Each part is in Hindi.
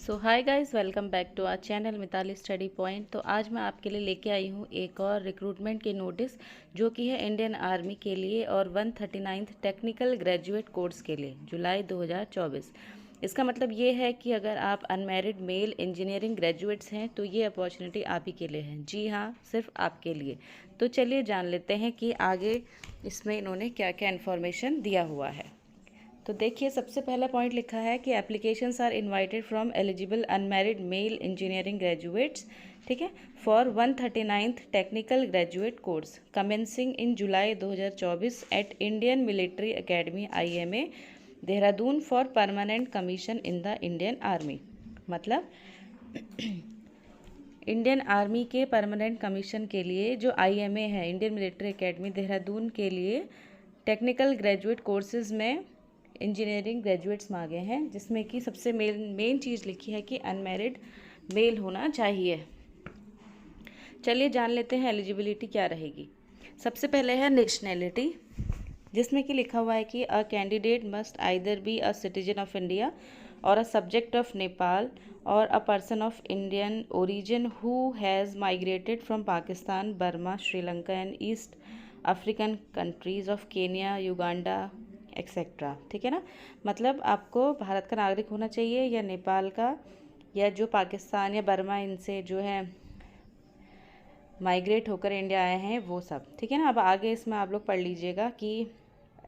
So hi guys, welcome back to our channel Mitali study point. तो आज मैं आपके लिए लेके आई हूँ एक और रिक्रूटमेंट की नोटिस, जो कि है इंडियन आर्मी के लिए और 139th टेक्निकल ग्रेजुएट कोर्स के लिए जुलाई 2024। इसका मतलब ये है कि अगर आप अनमैरिड मेल इंजीनियरिंग ग्रेजुएट्स हैं तो ये अपॉर्चुनिटी आप ही के लिए है। जी हाँ, सिर्फ आपके लिए। तो चलिए जान लेते हैं कि आगे इसमें इन्होंने क्या क्या इन्फॉर्मेशन दिया हुआ है। तो देखिए, सबसे पहला पॉइंट लिखा है कि applications are invited from eligible unmarried male engineering graduates, ठीक है, for 139th technical graduate course commencing in July 2024 at Indian military academy IMA Dehradun for permanent commission in the Indian army. मतलब इंडियन आर्मी के परमानेंट कमीशन के लिए जो IMA है, इंडियन मिलिट्री एकेडमी देहरादून के लिए टेक्निकल ग्रेजुएट कोर्सेज में इंजीनियरिंग ग्रेजुएट्स मांगे हैं, जिसमें कि सबसे मेन चीज़ लिखी है कि अनमैरिड मेल होना चाहिए। चलिए जान लेते हैं एलिजिबिलिटी क्या रहेगी। सबसे पहले है नेशनैलिटी, जिसमें कि लिखा हुआ है कि a candidate must either be a citizen of India और अ सब्जेक्ट ऑफ नेपाल और a person of Indian origin who has migrated from Pakistan, Burma, Sri Lanka and east African countries of Kenya, Uganda etcetera. ठीक है ना। मतलब आपको भारत का नागरिक होना चाहिए या नेपाल का, या जो पाकिस्तान या बर्मा इनसे जो है माइग्रेट होकर इंडिया आए हैं वो सब। ठीक है ना। अब आगे इसमें आप लोग पढ़ लीजिएगा कि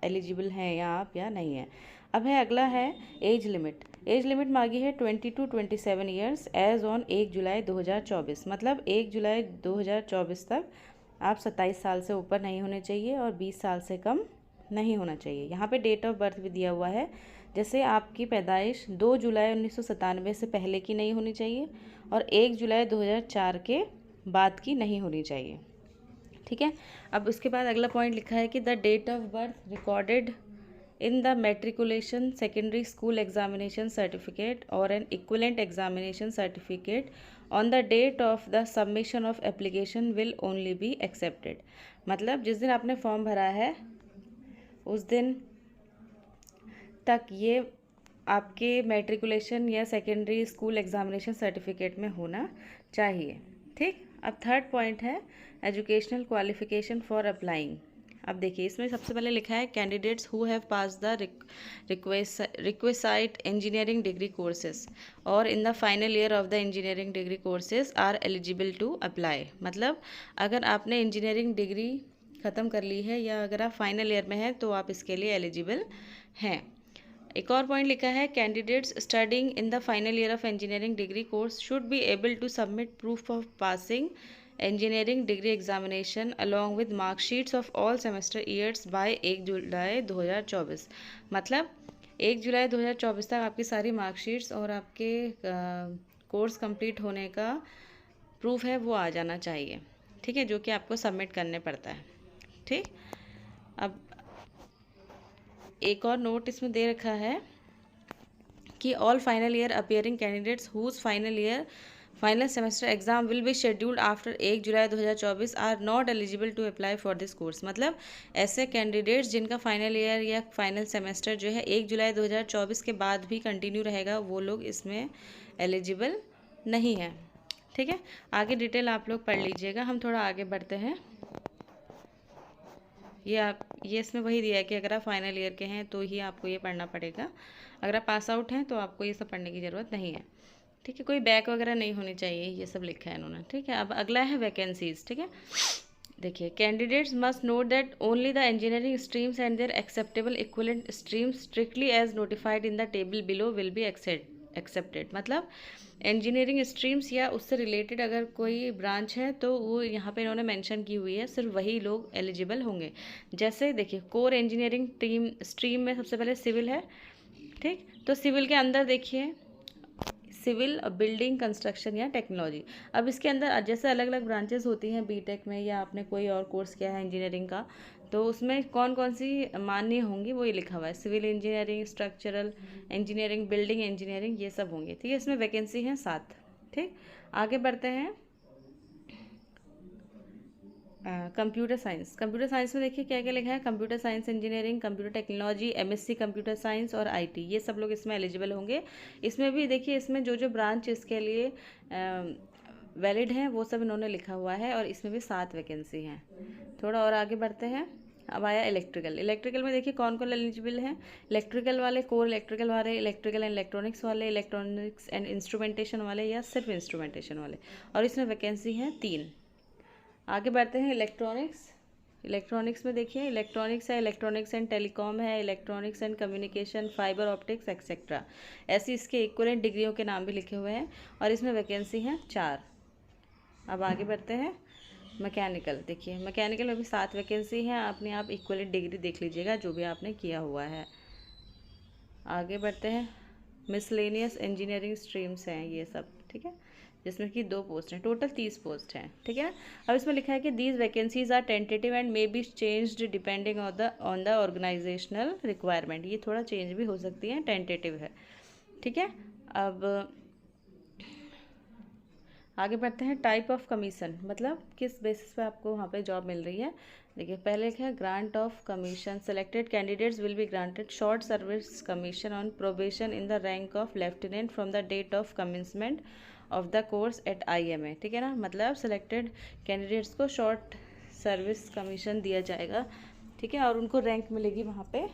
एलिजिबल हैं या आप या नहीं है। अब है अगला है एज लिमिट। एज लिमिट मांगी है 20 to 27 years as on 1 July 2024। मतलब 1 जुलाई 2024 तक आप 27 साल से ऊपर नहीं होने चाहिए और 20 साल से कम नहीं होना चाहिए। यहाँ पे डेट ऑफ बर्थ भी दिया हुआ है, जैसे आपकी पैदाइश 2 जुलाई 1997 से पहले की नहीं होनी चाहिए और 1 जुलाई 2004 के बाद की नहीं होनी चाहिए। ठीक है। अब उसके बाद अगला पॉइंट लिखा है कि the date of birth recorded in the matriculation secondary school examination certificate और an equivalent examination certificate on the date of the submission of application will only be accepted. मतलब जिस दिन आपने फॉर्म भरा है उस दिन तक ये आपके मैट्रिकुलेशन या सेकेंडरी स्कूल एग्जामिनेशन सर्टिफिकेट में होना चाहिए। ठीक। अब थर्ड पॉइंट है एजुकेशनल क्वालिफिकेशन फॉर अप्लाइंग। अब देखिए, इसमें सबसे पहले लिखा है candidates who have pass the requisite engineering degree courses और in the final year of the engineering degree courses are eligible to apply. मतलब अगर आपने इंजीनियरिंग डिग्री ख़त्म कर ली है या अगर आप फाइनल ईयर में हैं तो आप इसके लिए एलिजिबल हैं। एक और पॉइंट लिखा है candidates studying in the final year of engineering degree course should be able to submit proof of passing engineering degree examination along with marksheets of all semester years by 1 July 2024। मतलब 1 जुलाई 2024 तक आपकी सारी मार्कशीट्स और आपके कोर्स कंप्लीट होने का प्रूफ है वो आ जाना चाहिए। ठीक है, जो कि आपको सबमिट करने पड़ता है। ठीक। अब एक और नोट इसमें दे रखा है कि all final year appearing candidates whose final semester exam will be scheduled after 1 July 2024 are not eligible to apply for this course. मतलब ऐसे कैंडिडेट्स जिनका फाइनल ईयर या फाइनल सेमेस्टर जो है 1 जुलाई 2024 के बाद भी कंटिन्यू रहेगा, वो लोग इसमें एलिजिबल नहीं है। ठीक है। आगे डिटेल आप लोग पढ़ लीजिएगा। हम थोड़ा आगे बढ़ते हैं। ये इसमें वही दिया है कि अगर आप फाइनल ईयर के हैं तो ही आपको ये पढ़ना पड़ेगा, अगर आप पास आउट हैं तो आपको ये सब पढ़ने की ज़रूरत नहीं है। ठीक है। कोई बैक वगैरह नहीं होनी चाहिए, ये सब लिखा है इन्होंने। ठीक है। अब अगला है वैकेंसीज। ठीक है। देखिए, candidates must note that only the engineering streams and their acceptable equivalent streams strictly as notified in the table below will be accepted. मतलब इंजीनियरिंग स्ट्रीम्स या उससे रिलेटेड अगर कोई ब्रांच है तो वो यहाँ पे इन्होंने मेंशन की हुई है, सिर्फ वही लोग एलिजिबल होंगे। जैसे देखिए, कोर इंजीनियरिंग स्ट्रीम में सबसे पहले सिविल है। ठीक। तो सिविल के अंदर देखिए सिविल, बिल्डिंग, कंस्ट्रक्शन या टेक्नोलॉजी। अब इसके अंदर जैसे अलग अलग ब्रांचेस होती हैं बीटेक में, या आपने कोई और कोर्स किया है इंजीनियरिंग का, तो उसमें कौन कौन सी मान्य होंगी वो ये लिखा हुआ है। Civil engineering, structural engineering, building engineering, ये सब होंगे। ठीक है। इसमें वैकेंसी हैं 7। ठीक। आगे बढ़ते हैं। कंप्यूटर साइंस, कंप्यूटर साइंस में देखिए क्या क्या लिखा है, computer science engineering, computer technology, MSc computer science और आईटी, ये सब लोग इसमें एलिजिबल होंगे। इसमें भी देखिए इसमें जो जो ब्रांच इसके लिए वैलिड हैं वो सब इन्होंने लिखा हुआ है, और इसमें भी 7 वैकेंसी हैं। थोड़ा और आगे बढ़ते हैं। अब आया इलेक्ट्रिकल, इलेक्ट्रिकल में देखिए कौन कौन एलिजिबल हैं। इलेक्ट्रिकल वाले, कोर इलेक्ट्रिकल वाले, इलेक्ट्रिकल एंड इलेक्ट्रॉनिक्स वाले, इलेक्ट्रॉनिक्स एंड इंस्ट्रूमेंटेशन वाले, या सिर्फ इंस्ट्रूमेंटेशन वाले, और इसमें वैकेंसी हैं 3। आगे बढ़ते हैं इलेक्ट्रॉनिक्स, इलेक्ट्रॉनिक्स में देखिए इलेक्ट्रॉनिक्स है, इलेक्ट्रॉनिक्स एंड टेलीकॉम है, electronics and communication, fibre optics etcetera, ऐसी इसके इक्वलेंट डिग्रियों के नाम भी लिखे हुए हैं, और इसमें वैकेंसी हैं 4। अब आगे बढ़ते हैं मैकेनिकल, देखिए मैकेनिकल में भी 7 वैकेंसी हैं, अपने आप इक्वलेंट डिग्री देख लीजिएगा जो भी आपने किया हुआ है। आगे बढ़ते हैं मिसलेनियस इंजीनियरिंग स्ट्रीम्स हैं ये सब, ठीक है, जिसमें कि 2 पोस्ट हैं, टोटल 30 पोस्ट हैं, ठीक है। अब इसमें लिखा है कि these vacancies are tentative and may be changed depending on the organisational requirement, ये थोड़ा चेंज भी हो सकती है, टेंटेटिव है, ठीक है। अब आगे बढ़ते हैं टाइप ऑफ कमीशन, मतलब किस बेसिस पे आपको वहाँ पे जॉब मिल रही है। देखिए पहले लिखा है grant of commission, selected candidates will be granted short service commission on probation in the rank of lieutenant from the date of commencement of the course at IMA, ठीक है ना, मतलब सेलेक्टेड कैंडिडेट्स को शॉर्ट सर्विस कमीशन दिया जाएगा, ठीक है, और उनको रैंक मिलेगी वहाँ पे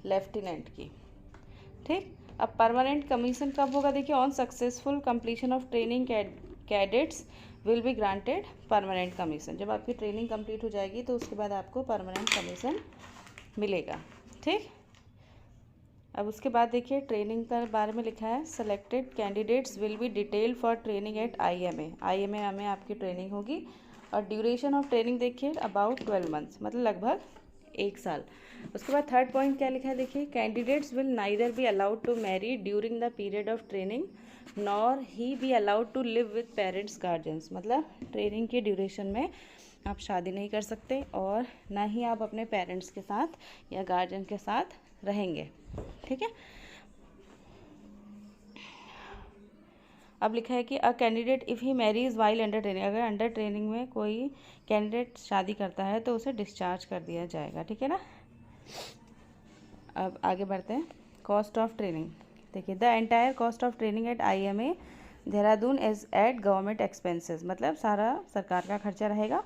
लेफ्टिनेंट की, ठीक। अब परमानेंट कमीशन कब होगा, देखिए on successful completion of training cadets will be granted permanent commission, जब आपकी ट्रेनिंग कंप्लीट हो जाएगी तो उसके बाद आपको परमानेंट कमीशन मिलेगा, ठीक। अब उसके बाद देखिए ट्रेनिंग के बारे में लिखा है, selected candidates will B detail for training at IMA में आपकी ट्रेनिंग होगी, और ड्यूरेशन ऑफ ट्रेनिंग देखिए अबाउट 12 मंथ्स, मतलब लगभग 1 साल। उसके बाद थर्ड पॉइंट क्या लिखा है, देखिए candidates will neither be allowed to marry during the period of training nor he be allowed to live with parents guardians, मतलब ट्रेनिंग के ड्यूरेशन में आप शादी नहीं कर सकते, और ना ही आप अपने पेरेंट्स के साथ या गार्जियन के साथ रहेंगे, ठीक है। अब लिखा है कि a candidate if he marries while under training, अगर अंडर ट्रेनिंग में कोई कैंडिडेट शादी करता है तो उसे डिस्चार्ज कर दिया जाएगा, ठीक है ना। अब आगे बढ़ते हैं कॉस्ट ऑफ ट्रेनिंग, देखिए the entire cost of training at IMA Dehradun is eight government expenses, मतलब सारा सरकार का खर्चा रहेगा।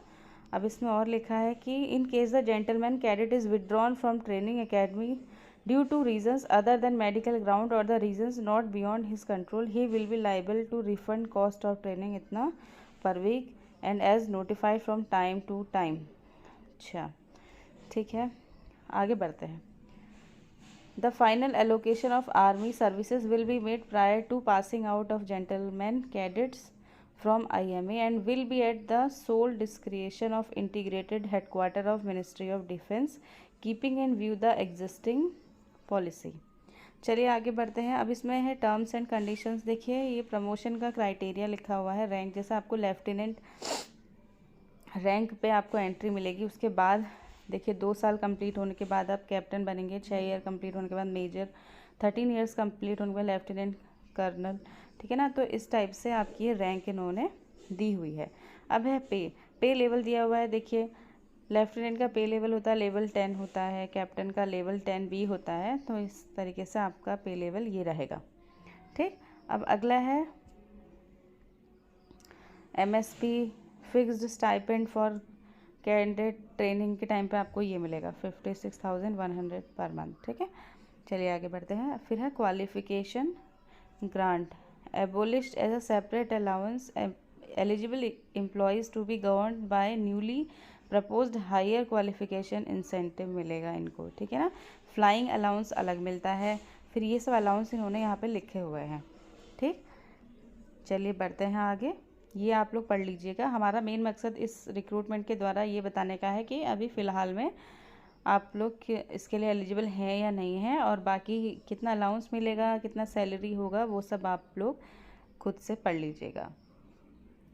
अब इसमें और लिखा है कि in case the gentleman cadet is withdrawn from training academy due to reasons other than medical ground or the reasons not beyond his control, he will be liable to refund cost of training इतना per week and as notified from time to time। अच्छा ठीक है, आगे बढ़ते हैं। The final allocation of army services will be made prior to passing out of gentlemen cadets from IMA and will be at the sole discretion of integrated headquarter of Ministry of Defence, keeping in view the existing policy. चलिए आगे बढ़ते हैं। अब इसमें है टर्म्स एंड कंडीशंस, देखिए ये प्रमोशन का क्राइटेरिया लिखा हुआ है, रैंक जैसा आपको लेफ्टिनेंट रैंक पे आपको एंट्री मिलेगी, उसके बाद देखिए 2 साल कंप्लीट होने के बाद आप कैप्टन बनेंगे, 6 ईयर कंप्लीट होने के बाद मेजर, 13 ईयर्स कंप्लीट होने के बाद लेफ्टिनेंट कर्नल, ठीक है ना। तो इस टाइप से आपकी ये रैंक इन्होंने दी हुई है। अब है पे लेवल दिया हुआ है, देखिए लेफ्टिनेंट का पे लेवल होता है लेवल 10 होता है, कैप्टन का लेवल 10B होता है, तो इस तरीके से आपका पे लेवल ये रहेगा, ठीक। अब अगला है MSP fixed stipend for candidate, training के टाइम पे आपको ये मिलेगा 56,100 पर मंथ, ठीक है। चलिए आगे बढ़ते हैं। फिर है qualification grant abolished as a separate allowance, eligible employees to be governed by newly proposed higher qualification incentive मिलेगा इनको, ठीक है ना। फ्लाइंग अलाउंस अलग मिलता है, फिर ये सब अलाउंस इन्होंने यहाँ पे लिखे हुए हैं, ठीक। चलिए बढ़ते हैं आगे, ये आप लोग पढ़ लीजिएगा। हमारा मेन मकसद इस रिक्रूटमेंट के द्वारा ये बताने का है कि अभी फ़िलहाल में आप लोग इसके लिए एलिजिबल हैं या नहीं हैं, और बाकी कितना अलाउंस मिलेगा, कितना सैलरी होगा, वो सब आप लोग खुद से पढ़ लीजिएगा,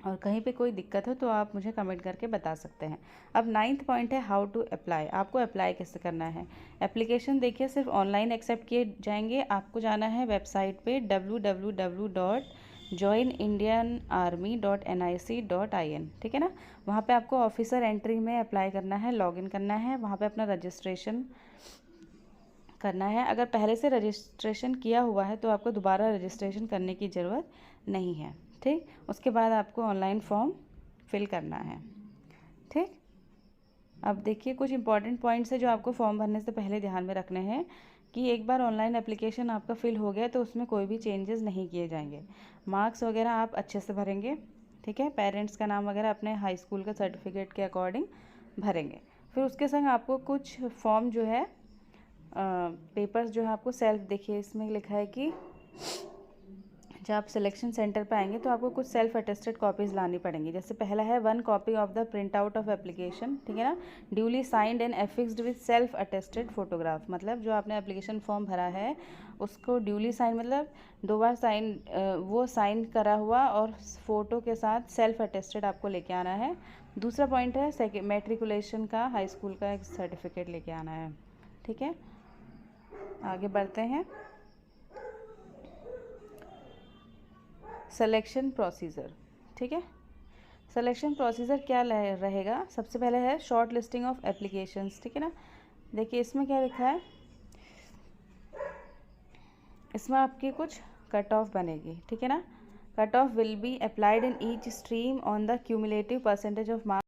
और कहीं पे कोई दिक्कत हो तो आप मुझे कमेंट करके बता सकते हैं। अब 9th पॉइंट है हाउ टू अप्लाई, आपको अप्लाई कैसे करना है। एप्लीकेशन देखिए सिर्फ ऑनलाइन एक्सेप्ट किए जाएंगे, आपको जाना है वेबसाइट पे www.civil joinindianarmy.nic.in, ठीक है ना। वहाँ पे आपको ऑफिसर एंट्री में अप्लाई करना है, लॉगिन करना है, वहाँ पे अपना रजिस्ट्रेशन करना है। अगर पहले से रजिस्ट्रेशन किया हुआ है तो आपको दोबारा रजिस्ट्रेशन करने की ज़रूरत नहीं है, ठीक। उसके बाद आपको ऑनलाइन फॉर्म फिल करना है, ठीक। अब देखिए कुछ इंपॉर्टेंट पॉइंट्स है जो आपको फॉर्म भरने से पहले ध्यान में रखने हैं कि एक बार ऑनलाइन एप्लीकेशन आपका फिल हो गया तो उसमें कोई भी चेंजेस नहीं किए जाएंगे। मार्क्स वगैरह आप अच्छे से भरेंगे, ठीक है। पेरेंट्स का नाम वगैरह अपने हाई स्कूल का सर्टिफिकेट के अकॉर्डिंग भरेंगे। फिर उसके संग आपको कुछ फॉर्म जो है पेपर्स जो है आपको सेल्फ, देखिए इसमें लिखा है कि जब आप सिलेक्शन सेंटर पे आएंगे तो आपको कुछ सेल्फ अटेस्टेड कॉपीज़ लानी पड़ेंगी। जैसे पहला है 1 copy of the print out of application, ठीक है ना, duly signed and affixed with self attested photograph. मतलब जो आपने एप्लीकेशन फॉर्म भरा है उसको ड्यूली साइन मतलब 2 बार साइन, वो साइन करा हुआ और फ़ोटो के साथ सेल्फ अटेस्टेड आपको लेके आना है। दूसरा पॉइंट है मैट्रिकुलेशन का, हाई स्कूल का एक सर्टिफिकेट लेके आना है, ठीक है। आगे बढ़ते हैं। सिलेक्शन प्रोसीजर, ठीक है। सिलेक्शन प्रोसीजर क्या रहेगा, सबसे पहले है शॉर्ट लिस्टिंग ऑफ एप्लीकेशंस, ठीक है ना। देखिए इसमें क्या लिखा है, इसमें आपकी कुछ कट ऑफ बनेगी, ठीक है ना। Cut off will be applied in each stream on the cumulative percentage of marks